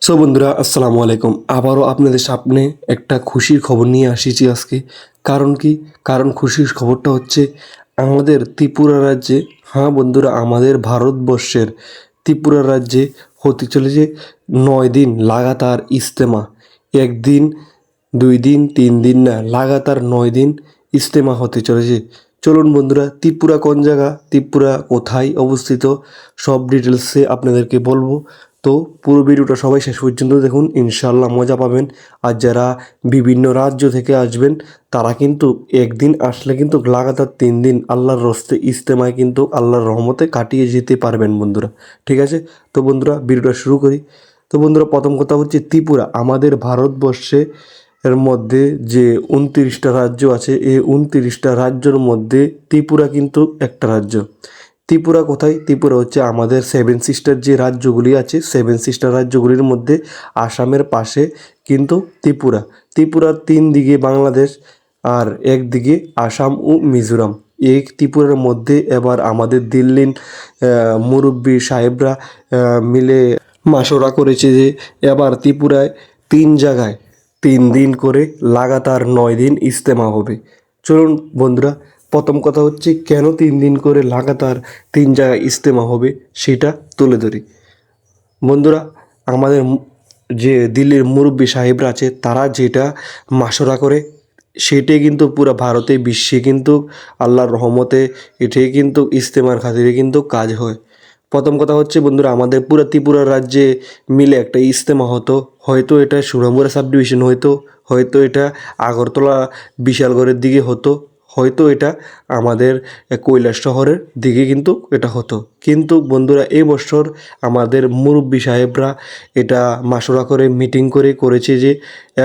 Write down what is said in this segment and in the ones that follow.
So বন্ধুরা আসসালামু আলাইকুম। আবারও আপনাদের সামনে একটা খুশির খবর নিয়ে আসিছি আজকে। কারণ কি? কারণ খুশির খবরটা হচ্ছে আমাদের ত্রিপুরা রাজ্যে, হ্যাঁ বন্ধুরা, আমাদের ভারতবর্ষের ত্রিপুরা রাজ্যে হতে চলেছে 9 দিন লাগাতার ইজতেমা। 1 দিন, 2 দিন, 3 দিন না, লাগাতার 9 দিন ইজতেমা হতে চলেছে। চলুন বন্ধুরা, ত্রিপুরা কোন জায়গা, ত্রিপুরা কোথায় অবস্থিত, সব ডিটেলসে আপনাদেরকে বলবো। তো পুরো ভিডিওটা সবাই শেষ পর্যন্ত দেখুন, ইনশাল্লাহ মজা পাবেন। আর যারা বিভিন্ন রাজ্য থেকে আসবেন তারা কিন্তু একদিন আসলে কিন্তু লাগাতার 3 দিন আল্লাহর রস্তে ইজতেমায় কিন্তু আল্লাহর রহমতে কাটিয়ে যেতে পারবেন বন্ধুরা। ঠিক আছে? তো বন্ধুরা ভিডিওটা শুরু করি। তো বন্ধুরা প্রথম কথা হচ্ছে ত্রিপুরা আমাদের ভারতবর্ষে এর মধ্যে যে 29টা রাজ্য আছে, এই 29টা রাজ্যের মধ্যে ত্রিপুরা কিন্তু একটা রাজ্য। ত্রিপুরা কোথায়? ত্রিপুরা হচ্ছে আমাদের 7 সিস্টার যে রাজ্যগুলি আছে, 7 সিস্টার রাজ্যগুলির মধ্যে আসামের পাশে কিন্তু ত্রিপুরা। ত্রিপুরার 3 দিকে বাংলাদেশ আর একদিকে আসাম ও মিজোরাম। এই ত্রিপুরার মধ্যে এবার আমাদের দিল্লির মুরব্বি সাহেবরা মিলে মাসোরা করেছে যে এবার ত্রিপুরায় 3 জায়গায় 3 দিন করে লাগাতার 9 দিন ইজতেমা হবে। চলুন বন্ধুরা, প্রথম কথা হচ্ছে কেন 3 দিন করে লাগাতার 3 জায়গায় ইজতেমা হবে সেটা তুলে ধরি। বন্ধুরা, আমাদের যে দিল্লির মুরব্বি সাহেবরা আছে তারা যেটা মাসোরা করে সেটাই কিন্তু পুরো ভারতে বিশ্বে কিন্তু আল্লাহর রহমতে এটাই কিন্তু ইজতেমার খাতিরে কিন্তু কাজ হয়। প্রথম কথা হচ্ছে বন্ধুরা, আমাদের পুরো ত্রিপুরা রাজ্যে মিলে একটা ইজতেমা হতো। হয়তো এটা সুনামুড়া সাব ডিভিশন হতো, হয়তো এটা আগরতলা বিশালগড়ের দিকে হতো, হয়তো এটা আমাদের কৈলাস শহরের দিকে কিন্তু এটা হতো। কিন্তু বন্ধুরা এই বছর আমাদের মুরব্বি সাহেবরা এটা মাসোরা করে মিটিং করে করেছে যে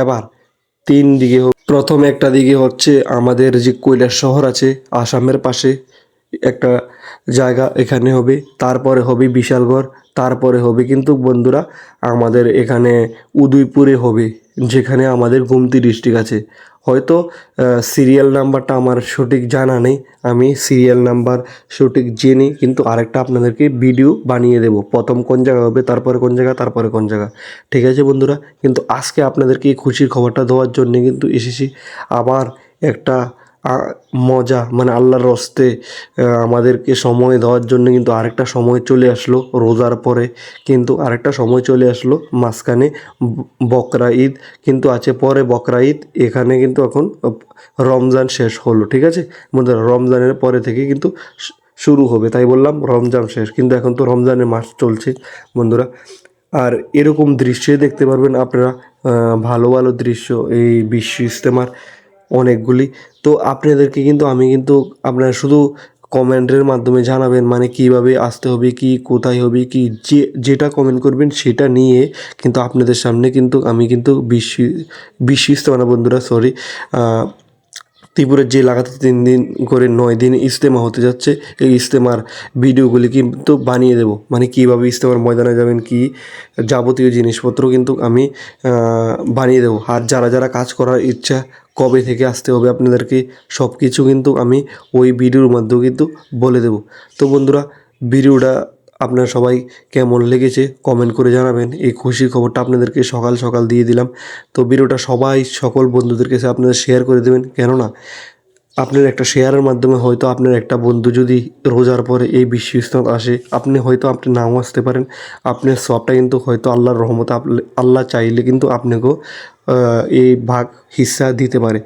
এবার 3 দিকে হোক। প্রথম একটা দিকে হচ্ছে আমাদের যে কৈলাস শহর আছে আসামের পাশে একটা জায়গা, এখানে হবে। তারপরে হবে বিশালগড়, তারপরে হবে কিন্তু বন্ধুরা আমাদের এখানে উদয়পুরে হবে, যেখানে আমাদের গোমতী ডিস্ট্রিক্ট আছে। হয়তো সিরিয়াল নাম্বারটা আমার সঠিক জানা নেই, আমি সিরিয়াল নাম্বার সঠিক জেনে কিন্তু আরেকটা আপনাদেরকে ভিডিও বানিয়ে দেব, প্রথম কোন জায়গা হবে, তারপরে কোন জায়গা, তারপরে কোন জায়গা। ঠিক আছে বন্ধুরা? কিন্তু আজকে আপনাদেরকে এই খুশির খবরটা দেওয়ার জন্যে কিন্তু এসেছি। আবার একটা মজা, মানে আল্লাহর রস্তে আমাদেরকে সময় দেওয়ার জন্য কিন্তু আরেকটা সময় চলে আসলো রোজার পরে, কিন্তু আরেকটা সময় চলে আসলো মাঝখানে বকরা ঈদ কিন্তু আছে, পরে বকরা ঈদ, এখানে কিন্তু এখন রমজান শেষ হলো। ঠিক আছে বন্ধুরা? রমজানের পরে থেকে কিন্তু শুরু হবে, তাই বললাম রমজান শেষ, কিন্তু এখন তো রমজানের মাস চলছে বন্ধুরা। আর এরকম দৃশ্যই দেখতে পারবেন আপনারা, ভালো ভালো দৃশ্য এই বিশ্ব ইজতেমার অনেকগুলি। তো আপনাদেরকে কিন্তু আমি কিন্তু আপনারা শুধু কমেন্টের মাধ্যমে জানাবেন, মানে কিভাবে আসতে হবে, কি কোথায় হবে, কি যেটা কমেন্ট করবেন সেটা নিয়ে কিন্তু আপনাদের সামনে কিন্তু আমি কিন্তু বিশ্ব ইজতেমা না বন্ধুরা, সরি, ত্রিপুরার যে লাগাতার 3 দিন করে 9 দিন ইজতেমা হতে যাচ্ছে, এই ইজতেমার ভিডিওগুলি কিন্তু বানিয়ে দেব, মানে কীভাবে ইজতেমার ময়দানে যাবেন, কি যাবতীয় জিনিসপত্র কিন্তু আমি বানিয়ে দেবো। আর যারা যারা কাজ করার ইচ্ছা, কবে থেকে আসতে হবে আপনাদেরকে, সব কিছু কিন্তু আমি ওই ভিডিওর মাধ্যমে কিন্তু বলে দেব। তো বন্ধুরা ভিডিওটা আপনারা সবাই কেমন লেগেছে কমেন্ট করে জানাবেন। এই খুশির খবরটা আপনাদেরকে সকাল সকাল দিয়ে দিলাম। তো ভিডিওটা সবাই সকল বন্ধুদের কাছে আপনারা শেয়ার করে দেবেন, কেননা আপনার একটা শেয়ারের মাধ্যমে হয়তো আপনার একটা বন্ধু যদি রোজার পরে এই বিশ্ব ইজতেমা আসে, আপনি হয়তো আপনি নাও আসতে পারেন, আপনার সবটা কিন্তু হয়তো আল্লাহর রহমতে আল্লাহ চাইলে কিন্তু আপনাকেও এই ভাগ হিস্সা দিতে পারে।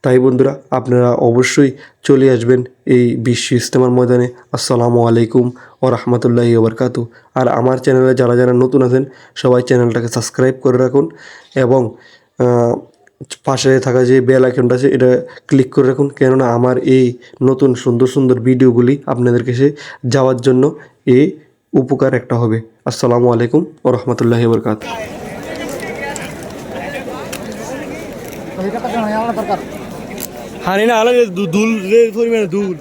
তাই বন্ধুরা আপনারা অবশ্যই চলে আসবেন এই বিশ্ব ইজতেমার ময়দানে। আসসালামু আলাইকুম ও রহমতুল্লাহি ওবরকাতু। আর আমার চ্যানেলে যারা যারা নতুন আছেন সবাই চ্যানেলটাকে সাবস্ক্রাইব করে রাখুন এবং পাশে থাকা যে বেল আইকনটা আছে এটা ক্লিক করে রাখুন, কেননা আমার এই নতুন সুন্দর সুন্দর ভিডিওগুলি আপনাদের কাছে যাওয়ার জন্য এই উপকার একটা হবে। আসসালামু আলাইকুম ও রহমতুল্লাহি ওবরকাতু। হানি না আলাদা দুল পরিমাণে দুল